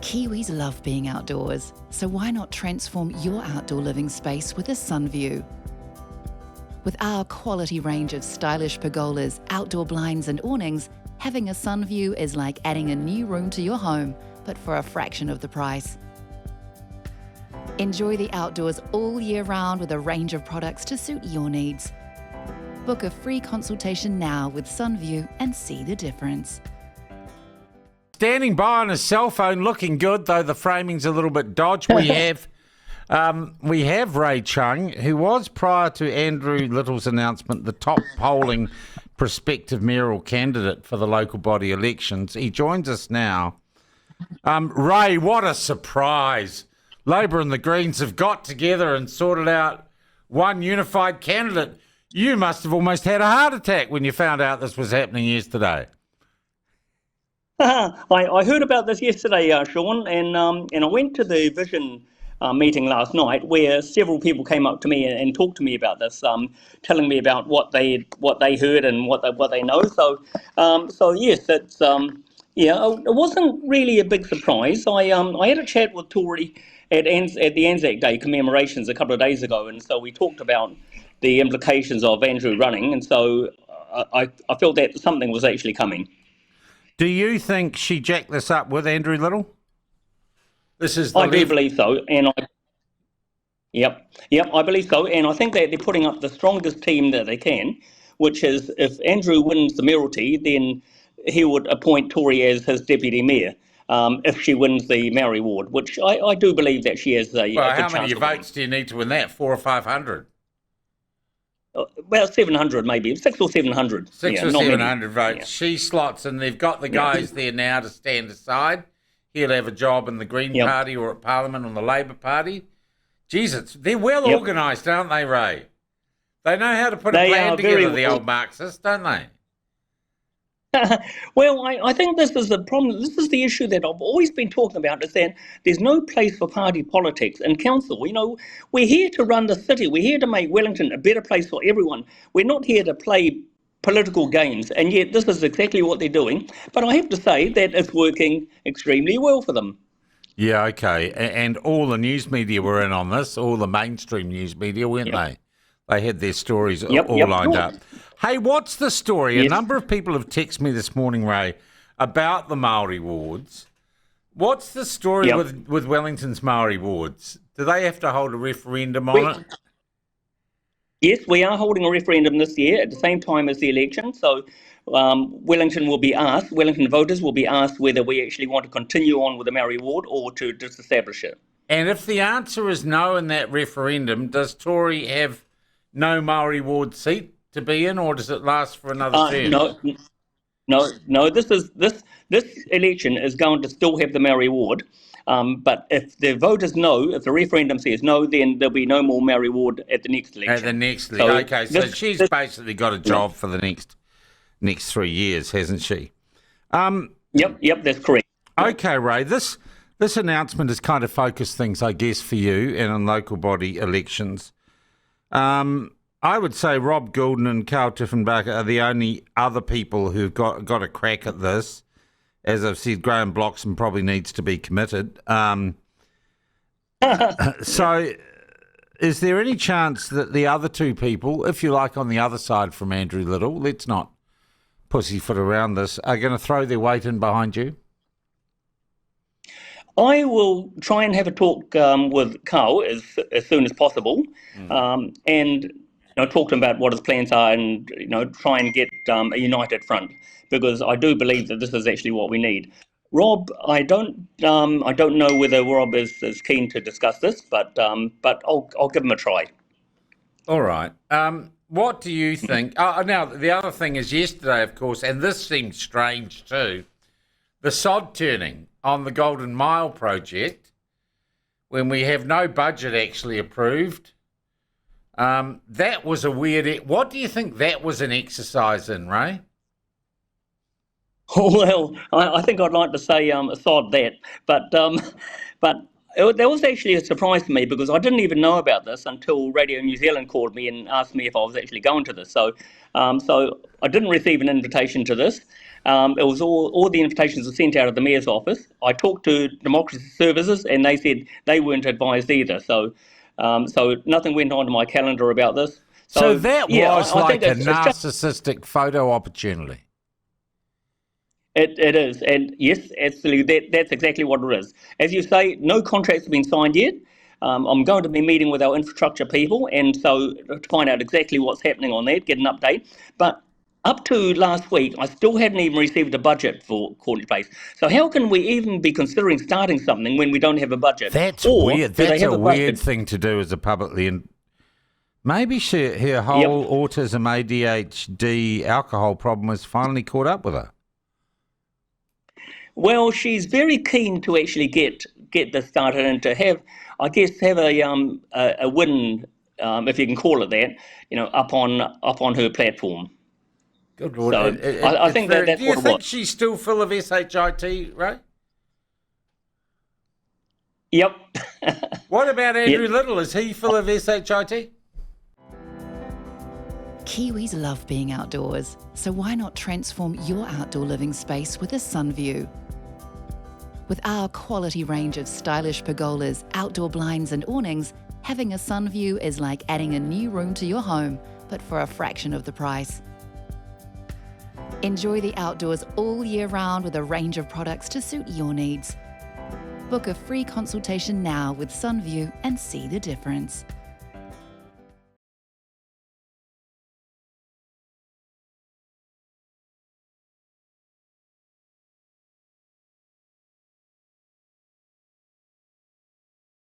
Kiwis love being outdoors, so why not transform your outdoor living space with a sun view? With our quality range of stylish pergolas, outdoor blinds and awnings, having a sun view is like adding a new room to your home, but for a fraction of the price. Enjoy the outdoors all year round with a range of products to suit your needs. Book a free consultation now with SunView and see the difference. Standing by on his cell phone, looking good, though the framing's a little bit dodged. We have Ray Chung, who was, prior to Andrew Little's announcement, the top polling prospective mayoral candidate for the local body elections. He joins us now. Ray, what a surprise. Labor and the Greens have got together and sorted out one unified candidate. You must have almost had a heart attack when you found out this was happening yesterday. I heard about this yesterday, Sean, and I went to the Vision meeting last night where several people came up to me and talked to me about this, telling me about what they heard and what they know. So yes, it's it wasn't really a big surprise. I had a chat with Tory at the Anzac Day commemorations a couple of days ago, and so we talked about the implications of Andrew running, and so I felt that something was actually coming. Do you think she jacked this up with Andrew Little? I do believe so, and I believe so, and I think that they're putting up the strongest team that they can, which is if Andrew wins the mayoralty, then he would appoint Tory as his deputy mayor. If she wins the Maori ward, which I do believe that she has a Well, good how many chance votes do you need to win that? 400 or 500? Well, 700 maybe, 600 or 700. 600 or 700 votes. Yeah. She slots, and they've got the guys there now to stand aside. He'll have a job in the Green Party or at Parliament on the Labour Party. Jesus, they're well organised, aren't they, Ray? They know how to put a plan together, the old Marxists, don't they? Well, I think this is the problem. This is the issue that I've always been talking about, is that there's no place for party politics in council. You know, we're here to run the city. We're here to make Wellington a better place for everyone. We're not here to play political games, and yet this is exactly what they're doing. But I have to say that it's working extremely well for them. Yeah, okay. And all the news media were in on this, all the mainstream news media, weren't they? They had their stories all lined up. Hey, what's the story? Yes. A number of people have texted me this morning, Ray, about the Maori wards. What's the story with Wellington's Maori wards? Do they have to hold a referendum on it? Yes, we are holding a referendum this year at the same time as the election. So Wellington voters will be asked whether we actually want to continue on with the Maori ward or to disestablish it. And if the answer is no in that referendum, does Tory have no Maori ward seat to be in, or does it last for another term? No. This election is going to still have the Maori ward, but if the voters no, if the referendum says no, then there'll be no more Maori ward at the next election. At the next election, okay. So she's basically got a job for the next 3 years, hasn't she? Yep, that's correct. Okay, Ray. This announcement has kind of focused things, I guess, for you and on local body elections. I would say Rob Goulden and Carl Tiffenbacher are the only other people who've got a crack at this. As I've said, Graham Bloxham probably needs to be committed. So is there any chance that the other two people, if you like, on the other side from Andrew Little, let's not pussyfoot around this, are going to throw their weight in behind you? I will try and have a talk with Carl as soon as possible, and talk to him about what his plans are, and try and get a united front, because I do believe that this is actually what we need. Rob, I don't know whether Rob is keen to discuss this, but I'll give him a try. All right. What do you think? Now the other thing is yesterday, of course, and this seems strange too, the sod turning on the Golden Mile project, when we have no budget actually approved. That was a weird... What do you think that was an exercise in, Ray? Well, I think I'd like to say sod that, but that was actually a surprise to me, because I didn't even know about this until Radio New Zealand called me and asked me if I was actually going to this. So I didn't receive an invitation to this. It was all the invitations were sent out of the mayor's office. I talked to Democracy Services, and they said they weren't advised either. So nothing went on to my calendar about this. So that was I like think a it's just, narcissistic photo opportunity. it is, and yes, absolutely, that's exactly what it is. As you say, no contracts have been signed yet. I'm going to be meeting with our infrastructure people, and so to find out exactly what's happening on that, get an update. But up to last week, I still hadn't even received a budget for Courtney Place. So how can we even be considering starting something when we don't have a budget? That's Or weird. do they That's have a weird budget? thing to do as a publicly. And maybe her whole autism, ADHD, alcohol problem has finally caught up with her. Well, she's very keen to actually get this started and to have, I guess, have a win, if you can call it that, up on her platform. Good Lord. So I think that's do you what it think was. she's still full of SHIT, Ray? Yep. What about Andrew Yep. Little? Is he full of SHIT? Kiwis love being outdoors, so why not transform your outdoor living space with a sun view? With our quality range of stylish pergolas, outdoor blinds and awnings, having a sun view is like adding a new room to your home, but for a fraction of the price. Enjoy the outdoors all year round with a range of products to suit your needs. Book a free consultation now with Sunview and see the difference.